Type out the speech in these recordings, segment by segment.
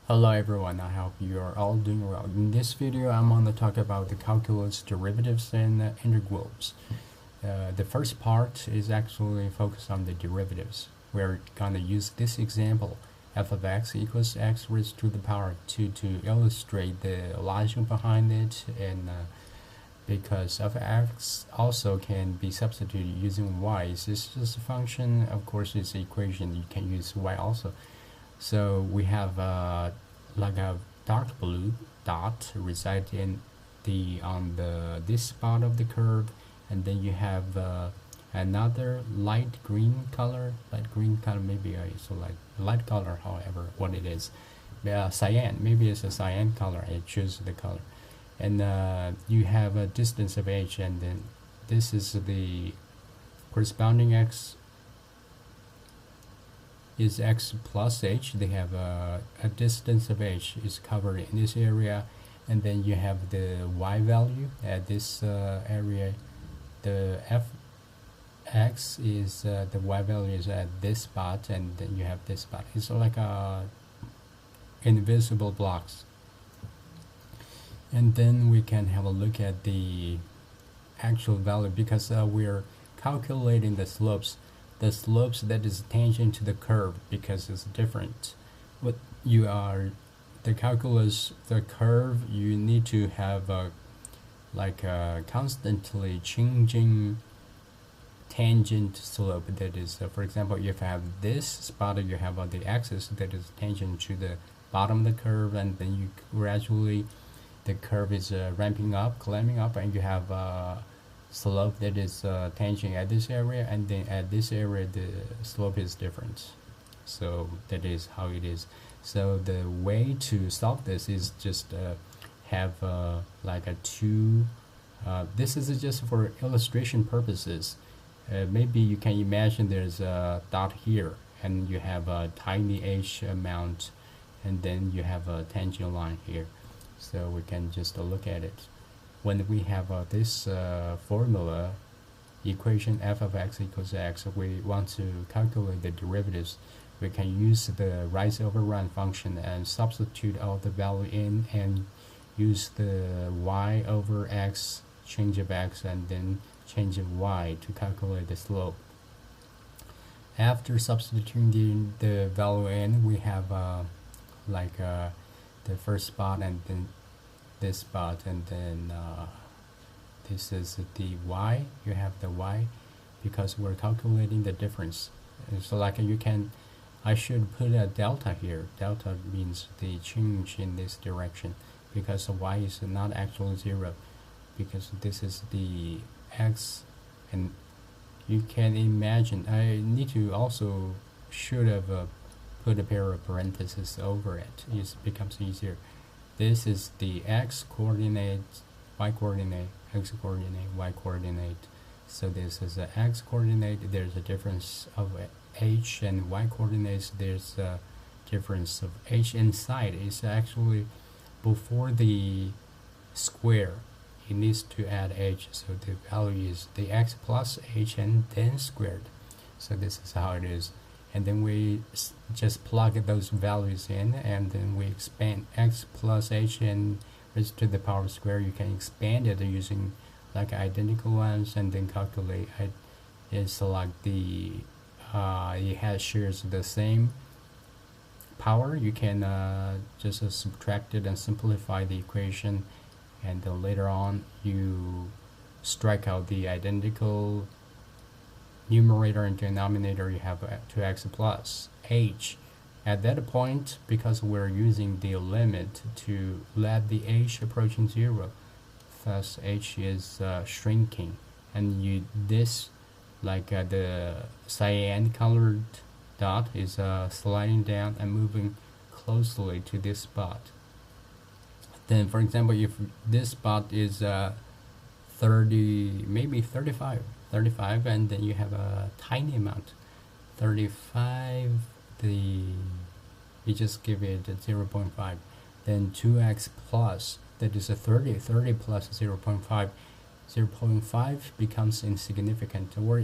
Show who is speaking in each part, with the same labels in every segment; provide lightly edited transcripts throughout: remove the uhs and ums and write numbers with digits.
Speaker 1: Hello everyone, I hope you are all doing well. In this video, I'm going to talk about the calculus derivatives and integrals. The first part is actually focused on the derivatives. We're going to use this example, f of x equals x raised to the power 2 to illustrate the logic behind it, and because f of x also can be substituted using y. This is just a function, of course it's an equation, you can use y also. So we have like a dark blue dot reside in this spot of the curve, and then you have another light green color, maybe so like light color, however what it is, cyan, maybe it's a cyan color. I choose the color, and you have a distance of h, and then this is the corresponding x is x plus h. They have a distance of h is covered in this area, and then you have the y value at this area. The fx is the y value is at this spot, and then you have this spot. It's like a invisible blocks. And then we can have a look at the actual value, because we're calculating the slopes that is tangent to the curve, because it's different. What you are the curve, you need to have a constantly changing tangent slope. That is, for example, if you have this spot, you have the axis that is tangent to the bottom of the curve, and then you gradually the curve is ramping up, climbing up, and you have slope that is tangent at this area, and then at this area the slope is different. So that is how it is. So the way to solve this is just have like a two. This is just for illustration purposes. Maybe you can imagine there's a dot here, and you have a tiny h amount, and then you have a tangent line here. So we can just look at it. When we have this formula equation, f of x equals x, we want to calculate the derivatives. We can use the rise over run function and substitute all the value in, and use the y over x, change of x, and then change of y to calculate the slope. After substituting the value in, we have the first spot, and then this spot, and then this is the y. You have the y because we're calculating the difference. And so I should put a delta here. Delta means the change in this direction, because y is not actually 0, because this is the x. And you can imagine, I need to also should have put a pair of parentheses over it. It becomes easier. This is the x coordinate, y coordinate, x coordinate, y coordinate. So this is the x coordinate. There's a difference of h, and y coordinates. There's a difference of h inside. It's actually before the square. It needs to add h. So the value is the x plus h and then squared. So this is how it is. And then we just plug those values in, and then we expand x plus h and raised to the power square. You can expand it using like identical ones, and then calculate it. It's like it shares the same power. You can just subtract it and simplify the equation, and then later on you strike out the identical numerator and denominator. You have 2x plus h. At that point, because we're using the limit to let the h approaching 0, thus h is shrinking, and this the cyan colored dot is sliding down and moving closely to this spot. Then, for example, if this spot is 30, maybe 35, and then you have a tiny amount, 35, you just give it 0.5, then 2x plus, that is a 30 plus 0.5, 0.5 becomes insignificant, or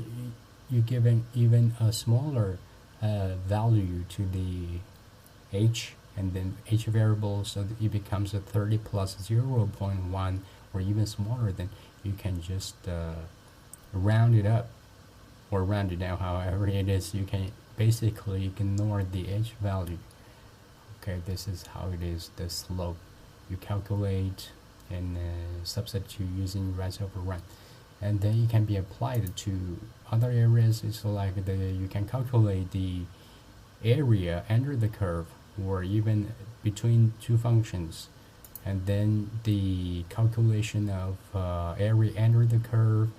Speaker 1: you giving even a smaller value to the h, and then each variable, so that it becomes a 30 plus 0.1 or even smaller, then you can just round it up or round it down, however it is. You can basically ignore the h value. Okay, this is how it is, the slope. You calculate and substitute using rise over run, and then it can be applied to other areas. It's like you can calculate the area under the curve or even between two functions, and then the calculation of area under the curve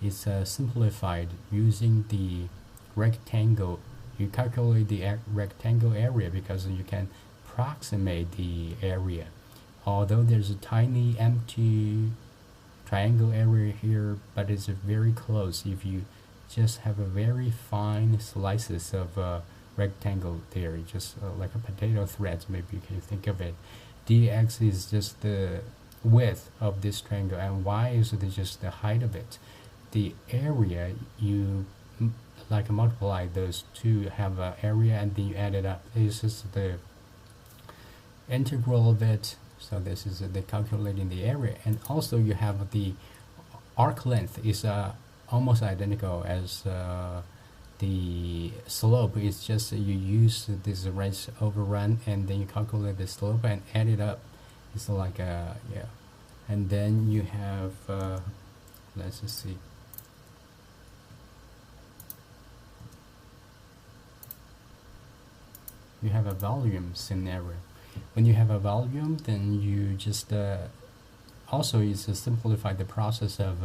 Speaker 1: is simplified using the rectangle. You calculate the rectangle area because you can approximate the area, although there's a tiny empty triangle area here, but it's very close. If you just have a very fine slices of rectangle there, just like a potato threads, maybe you can think of it. Dx is just the width of this triangle, and y is just the height of it. The area, you like multiply those two, have an area, and then you add it up. This is the integral of it. So this is the calculating the area, and also you have the arc length is almost identical as the slope. Is just you use this rise over run, and then you calculate the slope and add it up. It's like yeah, and then you have let's just see. You have a volume scenario. When you have a volume, then you just also is to simplify the process of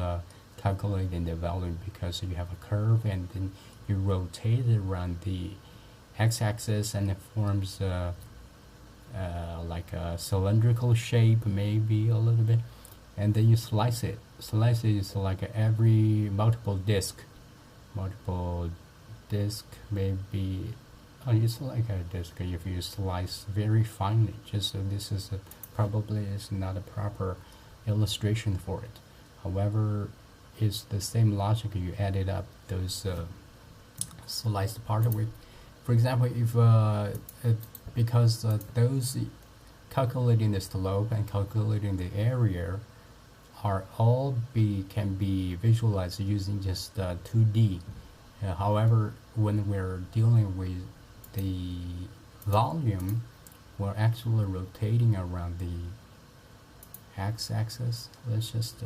Speaker 1: calculating the volume, because you have a curve and then you rotate it around the x-axis, and it forms like a cylindrical shape, maybe a little bit, and then you slice it. Slice it is like every multiple disc maybe. Oh, it's like a disc if you slice very finely. Just this is probably is not a proper illustration for it. However, it's the same logic. You added up those sliced part of it. For example, if because those calculating the slope and calculating the area are all can be visualized using just 2D. However, when we're dealing with the volume, we're actually rotating around the x-axis. Let's just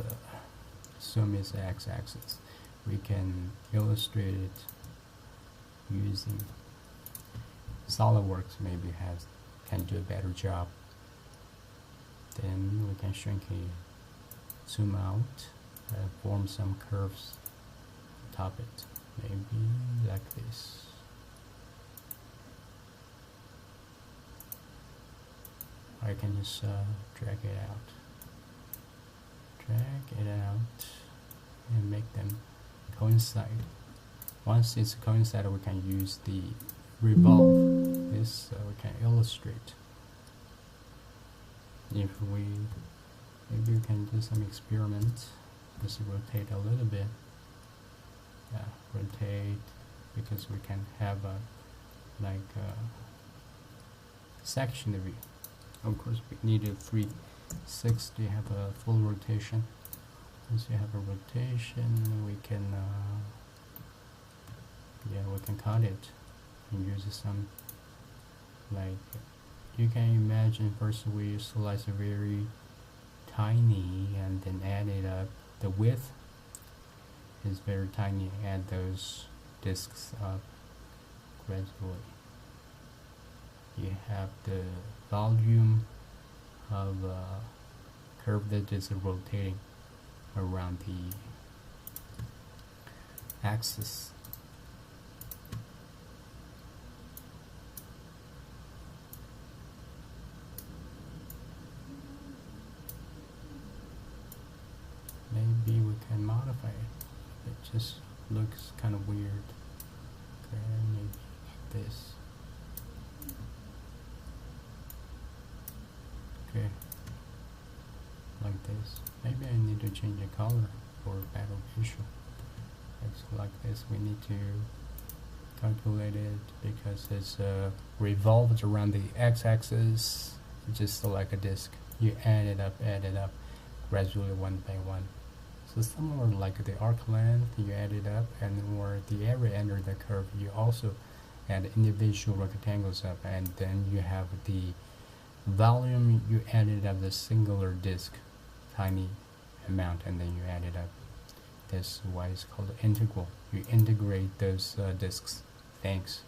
Speaker 1: assume it's the x-axis. We can illustrate it using SolidWorks. Maybe can do a better job. Then we can shrink it, zoom out, form some curves on top it, maybe like this. I can just drag it out, and make them coincide. Once it's coincided, we can use the revolve this, so we can illustrate. If we maybe we can do some experiment, just rotate a little bit. Yeah, rotate, because we can have a like a section view. Of course, we need a 360, have a full rotation. Once you have a rotation, we can we can cut it and use some, like, you can imagine first we slice a very tiny and then add it up. The width is very tiny, add those discs up gradually. You have the volume of a curve that is rotating around the axis. Maybe we can modify it. It just looks kind of weird. Okay, maybe like this. Okay, like this. Maybe I need to change the color for better visual. It's like this. We need to calculate it because it's revolved around the x-axis, just like a disk. You add it up, gradually one by one. So similar like the arc length, you add it up, and or the area under the curve, you also add individual rectangles up, and then you have the volume, you add it up the singular disk, tiny amount, and then you add it up. This is why it's called integral. You integrate those disks. Thanks.